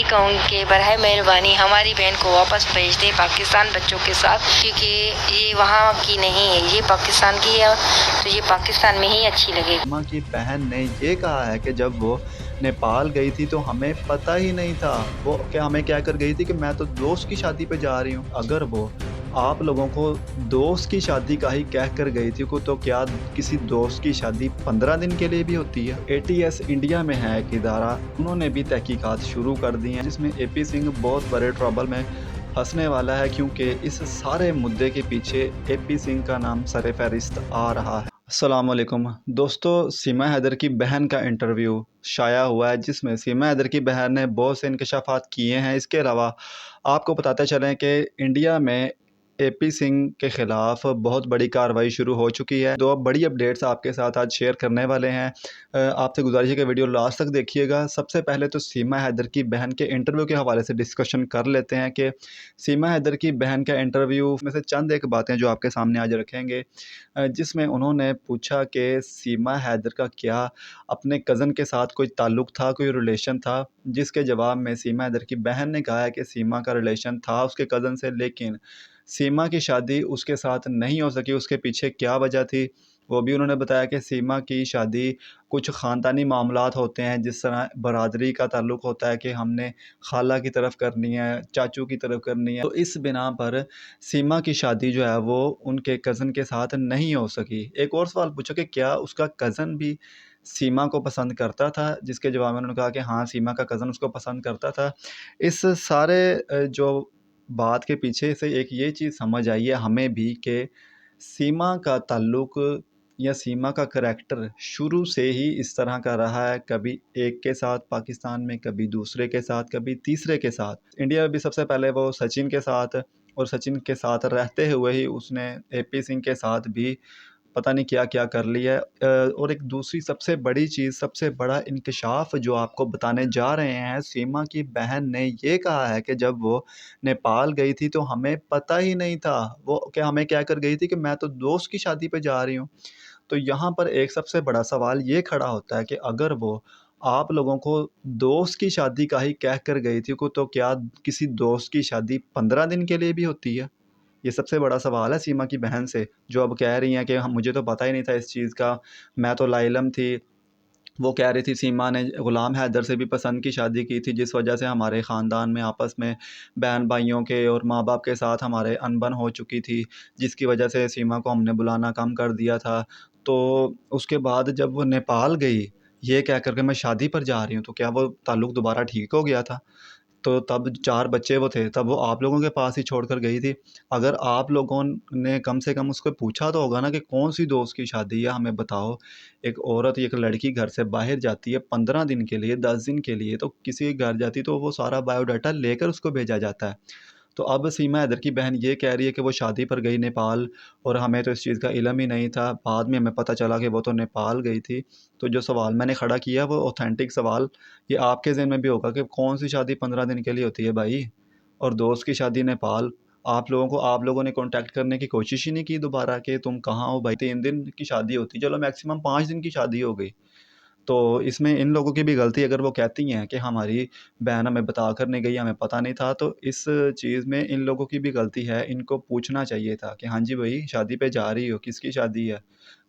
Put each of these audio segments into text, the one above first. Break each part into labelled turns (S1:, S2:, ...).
S1: कहूँगी कि बरए मेहरबानी हमारी बहन को वापस भेज दे पाकिस्तान बच्चों के साथ, क्योंकि ये वहाँ की नहीं है, ये पाकिस्तान की है, तो ये पाकिस्तान में ही अच्छी लगेगी।
S2: सीमा की बहन ने ये कहा है कि जब वो नेपाल गई थी तो हमें पता ही नहीं था। वो हमें क्या कर गई थी कि मैं तो दोस्त की शादी पे जा रही हूँ। अगर वो आप लोगों को दोस्त की शादी का ही कह कर गई थी को, तो क्या किसी दोस्त की शादी 15 दिन के लिए भी होती है? एटीएस इंडिया में है एक इदारा, उन्होंने भी तहकीकात शुरू कर दी हैं, जिसमें एपी सिंह बहुत बड़े ट्रबल में फंसने वाला है, क्योंकि इस सारे मुद्दे के पीछे एपी सिंह का नाम सर फहरिस्त आ रहा है। अस्सलाम वालेकुम दोस्तों, सीमा हैदर की बहन का इंटरव्यू शाया हुआ है, जिसमें सीमा हैदर की बहन ने बहुत से इंकशाफात किए हैं। इसके अलावा आपको बताते चलें कि इंडिया में एपी सिंह के ख़िलाफ़ बहुत बड़ी कार्रवाई शुरू हो चुकी है। दो बड़ी अपडेट्स आपके साथ आज शेयर करने वाले हैं। आपसे गुजारिश है कि वीडियो लास्ट तक देखिएगा। सबसे पहले तो सीमा हैदर की बहन के इंटरव्यू के हवाले से डिस्कशन कर लेते हैं कि सीमा हैदर की बहन का इंटरव्यू में से चंद एक बातें जो आपके सामने आज रखेंगे, जिसमें उन्होंने पूछा कि सीमा हैदर का क्या अपने कज़न के साथ कोई ताल्लुक़ था, कोई रिलेशन था, जिसके जवाब में सीमा हैदर की बहन ने कहा है कि सीमा का रिलेशन था उसके कज़न से, लेकिन सीमा की शादी उसके साथ नहीं हो सकी। उसके पीछे क्या वजह थी, वो भी उन्होंने बताया कि सीमा की शादी कुछ ख़ानदानी मामलात होते हैं, जिस तरह बरादरी का ताल्लुक़ होता है कि हमने खाला की तरफ करनी है, चाचू की तरफ करनी है, तो इस बिना पर सीमा की शादी जो है वो उनके कज़न के साथ नहीं हो सकी। एक और सवाल पूछा कि क्या उसका कज़न भी सीमा को पसंद करता था, जिसके जवाब में उन्होंने कहा कि हाँ, सीमा का कज़न उसको पसंद करता था। इस सारे जो बात के पीछे से एक ये चीज़ समझ आई है हमें भी कि सीमा का ताल्लुक़ या सीमा का करैक्टर शुरू से ही इस तरह का रहा है, कभी एक के साथ पाकिस्तान में, कभी दूसरे के साथ, कभी तीसरे के साथ। इंडिया में भी सबसे पहले वो सचिन के साथ, और सचिन के साथ रहते हुए ही उसने एपी सिंह के साथ भी पता नहीं क्या-क्या कर लिया है। और एक दूसरी सबसे बड़ी चीज़, सबसे बड़ा इंकशाफ जो आपको बताने जा रहे हैं, सीमा की बहन ने ये कहा है कि जब वो नेपाल गई थी तो हमें पता ही नहीं था। वो हमें क्या कर गई थी कि मैं तो दोस्त की शादी पे जा रही हूँ। तो यहाँ पर एक सबसे बड़ा सवाल ये खड़ा होता है कि अगर वो आप लोगों को दोस्त की शादी का ही कह कर गई थी को, तो क्या किसी दोस्त की शादी 15 दिन के लिए भी होती है? ये सबसे बड़ा सवाल है सीमा की बहन से, जो अब कह रही हैं कि हम मुझे तो पता ही नहीं था इस चीज़ का, मैं तो लाइलम थी। वो कह रही थी सीमा ने ग़ुलाम हैदर से भी पसंद की शादी की थी, जिस वजह से हमारे ख़ानदान में आपस में बहन-भाइयों के और माँ-बाप के साथ हमारे अनबन हो चुकी थी, जिसकी वजह से सीमा को हमने बुलाना कम कर दिया था। तो उसके बाद जब वो नेपाल गई, ये कह कर के मैं शादी पर जा रही हूँ, तो क्या वो ताल्लुक़ दोबारा ठीक हो गया था? तो तब 4 बच्चे वो थे, तब वो आप लोगों के पास ही छोड़कर गई थी। अगर आप लोगों ने कम से कम उसको पूछा तो होगा ना कि कौन-सी दोस्त की शादी है, हमें बताओ। एक औरत, एक लड़की घर से बाहर जाती है 15 दिन के लिए, 10 दिन के लिए, तो किसी के घर जाती तो वो सारा बायोडाटा लेकर उसको भेजा जाता है। तो अब सीमा हैदर की बहन ये कह रही है कि वो शादी पर गई नेपाल, और हमें तो इस चीज़ का इल्म ही नहीं था। बाद में हमें पता चला कि वो तो नेपाल गई थी। तो जो सवाल मैंने खड़ा किया वो ऑथेंटिक सवाल, ये आपके ज़हन में भी होगा कि कौन-सी शादी 15 दिन के लिए होती है भाई? और दोस्त की शादी नेपाल। आप लोगों ने कॉन्टैक्ट करने की कोशिश ही नहीं की दोबारा कि तुम कहाँ हो भाई? 3 दिन की शादी होती, चलो मैक्सिमम 5 दिन की शादी हो गई। तो इसमें इन लोगों की भी गलती, अगर वो कहती हैं कि हमारी बहन हमें बता कर नहीं गई, हमें पता नहीं था, तो इस चीज़ में इन लोगों की भी गलती है। इनको पूछना चाहिए था कि हाँ जी भई, शादी पे जा रही हो, किसकी शादी है?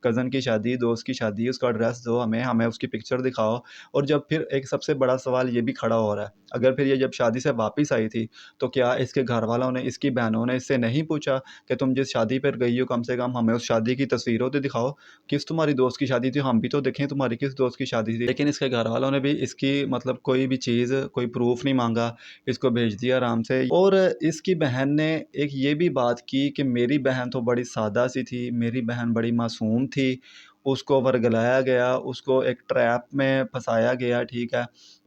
S2: कज़न की शादी, दोस्त की शादी, उसका एड्रेस दो हमें, हमें उसकी पिक्चर दिखाओ। और जब फिर एक सबसे बड़ा सवाल ये भी खड़ा हो रहा है, अगर फिर ये जब शादी से वापस आई थी, तो क्या इसके घरवालों ने, इसकी बहनों ने इससे नहीं पूछा कि तुम जिस शादी पर गई हो, कम से कम हमें उस शादी की तस्वीरें तो दिखाओ? किस तुम्हारी दोस्त की शादी थी, हम भी तो देखें तुम्हारी किस दोस्त की शादी थी। लेकिन इसके घर वालों ने भी इसकी मतलब कोई भी चीज़, कोई प्रूफ नहीं मांगा, इसको भेज दिया आराम से। और इसकी बहन ने एक ये भी बात की कि मेरी बहन तो बड़ी सादा सी थी, मेरी बहन बड़ी मासूम थी, उसको वर्गलाया गया, उसको एक ट्रैप में फंसाया गया, ठीक है।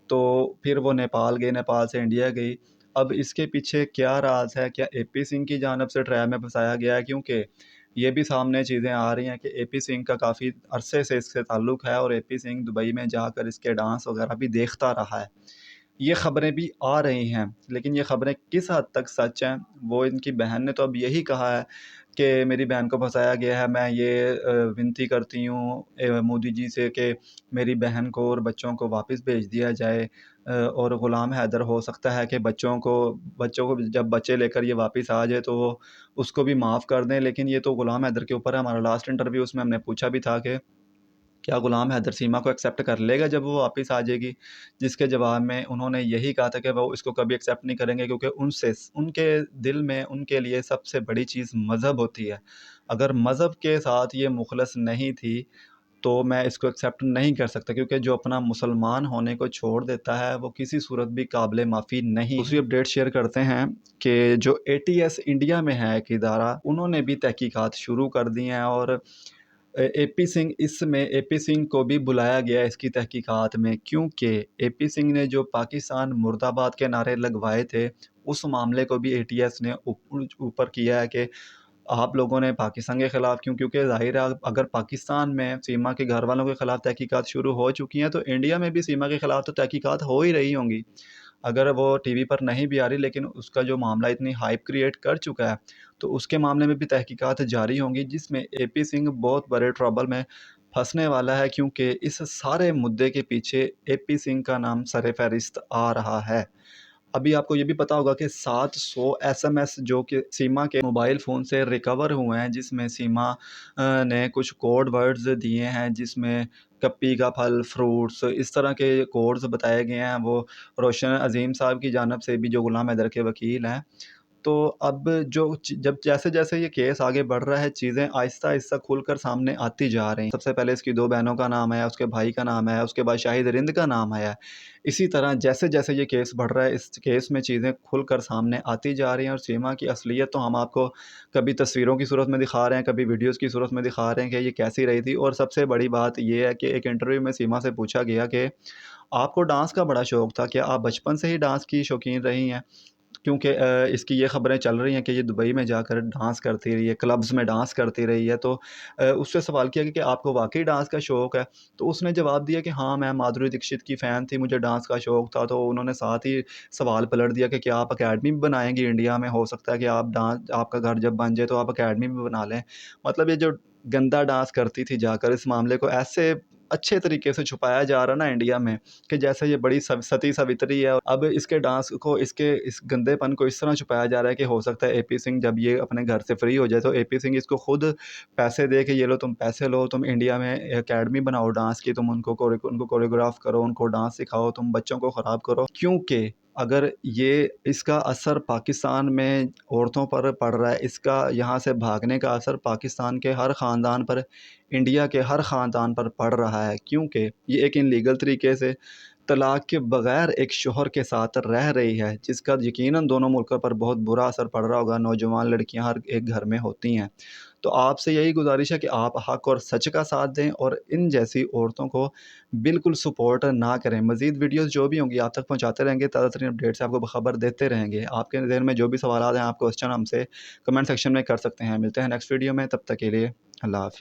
S2: तो फिर वो नेपाल गई, नेपाल से इंडिया गई। अब इसके पीछे क्या राज है? क्या एपी सिंह की जानब से ट्रैप में फंसाया गया है? क्योंकि ये भी सामने चीज़ें आ रही हैं कि एपी सिंह का काफ़ी अरसे से इससे ताल्लुक़ है, और एपी सिंह दुबई में जाकर इसके डांस वगैरह भी देखता रहा है। ये ख़बरें भी आ रही हैं, लेकिन ये ख़बरें किस हद तक सच हैं, वो इनकी बहन ने तो अब यही कहा है कि मेरी बहन को फंसाया गया है। मैं ये विनती करती हूँ मोदी जी से कि मेरी बहन को और बच्चों को वापस भेज दिया जाए। और ग़ुलाम हैदर हो सकता है कि बच्चों को जब बच्चे लेकर ये वापस आ जाए तो वो उसको भी माफ़ कर दें। लेकिन ये तो ग़ुलाम हैदर के ऊपर है। हमारा लास्ट इंटरव्यू उसमें हमने पूछा भी था कि क्या ग़ुलाम हैदर सीमा को एक्सेप्ट कर लेगा जब वो वापस आ जाएगी? जिसके जवाब में उन्होंने यही कहा था कि वो इसको कभी एक्सेप्ट नहीं करेंगे, क्योंकि उनके दिल में उनके लिए सबसे बड़ी चीज़ मज़हब होती है। अगर मज़हब के साथ ये मुख़लस नहीं थी, तो मैं इसको एक्सेप्ट नहीं कर सकता, क्योंकि जो अपना मुसलमान होने को छोड़ देता है, वो किसी सूरत भी काबिल माफ़ी नहीं है। दूसरी अपडेट शेयर करते हैं कि जो एटीएस इंडिया में है एक इदारा, उन्होंने भी तहकीकात शुरू कर दी हैं और एपी सिंह को भी बुलाया गया है इसकी तहकीकात में, क्योंकि एपी सिंह ने जो पाकिस्तान मुर्दाबाद के नारे लगवाए थे, उस मामले को भी एटीएस ने ऊपर किया है कि आप लोगों ने पाकिस्तान के ख़िलाफ़ क्यों? क्योंकि ज़ाहिर है अगर पाकिस्तान में सीमा के घरवालों के ख़िलाफ़ तहकीकात शुरू हो चुकी हैं, तो इंडिया में भी सीमा के ख़िलाफ़ तो तहकीकात हो ही रही होंगी। अगर वो टीवी पर नहीं भी आ रही, लेकिन उसका जो मामला इतनी हाइप क्रिएट कर चुका है, तो उसके मामले में भी तहकीकात जारी होंगी, जिसमें एपी सिंह बहुत बड़े ट्रबल में फँसने वाला है, क्योंकि इस सारे मुद्दे के पीछे एपी सिंह का नाम सर-ए-फ़हरिस्त आ रहा है। अभी आपको ये भी पता होगा कि 700 एसएमएस जो कि सीमा के मोबाइल फ़ोन से रिकवर हुए हैं, जिसमें सीमा ने कुछ कोड वर्ड्स दिए हैं, जिसमें कप्पी का फल, फ्रूट्स, इस तरह के कोड्स बताए गए हैं। वो रोशन अज़ीम साहब की जानिब से भी, जो ग़ुलाम हैदर के वकील हैं। तो अब जो जब जैसे-जैसे ये केस आगे बढ़ रहा है, चीज़ें आहिस्ता-आहिस्ता खुलकर सामने आती जा रही हैं। सबसे पहले इसकी 2 बहनों का नाम आया, उसके भाई का नाम आया, उसके बाद शाहिद रिंद का नाम आया। इसी तरह जैसे-जैसे ये केस बढ़ रहा है, इस केस में चीज़ें खुलकर सामने आती जा रही हैं और सीमा की असलियत तो हम आपको कभी तस्वीरों की सूरत में दिखा रहे हैं, कभी वीडियोज़ की सूरत में दिखा रहे हैं कि ये कैसी रही थी। और सबसे बड़ी बात ये है कि एक इंटरव्यू में सीमा से पूछा गया कि आपको डांस का बड़ा शौक था, क्या आप बचपन से ही डांस की शौकीन रही हैं? क्योंकि इसकी ये ख़बरें चल रही हैं कि ये दुबई में जाकर डांस करती रही है, क्लब्स में डांस करती रही है। तो उससे सवाल किया गया कि आपको वाक़ई डांस का शौक है? तो उसने जवाब दिया कि हाँ, मैं माधुरी दीक्षित की फ़ैन थी, मुझे डांस का शौक था। तो उन्होंने साथ ही सवाल पलट दिया कि क्या आप अकेडमी भी बनाएँगी इंडिया में? हो सकता है कि आपका घर जब बन जाए तो आप अकेडमी भी बना लें। मतलब ये जो गंदा डांस करती थी जाकर, इस मामले को ऐसे अच्छे तरीके से छुपाया जा रहा है ना इंडिया में, कि जैसे ये बड़ी सती सावित्री है। अब इसके डांस को, इसके इस गंदेपन को इस तरह छुपाया जा रहा है कि हो सकता है एपी सिंह जब ये अपने घर से फ्री हो जाए, तो एपी सिंह इसको खुद पैसे दे के, ये लो तुम पैसे लो, तुम इंडिया में अकेडमी बनाओ डांस की, तुम उनको कोरियोग्राफ करो, उनको डांस सिखाओ, तुम बच्चों को ख़राब करो। क्योंकि अगर ये इसका असर पाकिस्तान में औरतों पर पड़ रहा है, इसका यहाँ से भागने का असर पाकिस्तान के हर ख़ानदान पर, इंडिया के हर ख़ानदान पर पड़ रहा है, क्योंकि ये एक इल्लीगल तरीके से तलाक के बग़ैर एक शौहर के साथ रह रही है, जिसका यकीनन दोनों मुल्कों पर बहुत बुरा असर पड़ रहा होगा। नौजवान लड़कियां हर एक घर में होती हैं। तो आपसे यही गुजारिश है कि आप हक़ और सच का साथ दें और इन जैसी औरतों को बिल्कुल सपोर्ट ना करें। मज़ीद वीडियोज़ जो भी होंगी आप तक पहुँचाते रहेंगे, ताज़ा तरीन अपडेट से आपको खबर देते रहेंगे। आपके ज़हन में जो भी सवालात हैं, आप क्वेश्चन हमसे कमेंट सेक्शन में कर सकते हैं। मिलते हैं नेक्स्ट वीडियो में, तब तक के लिए अल्लाह हाफ़िज़।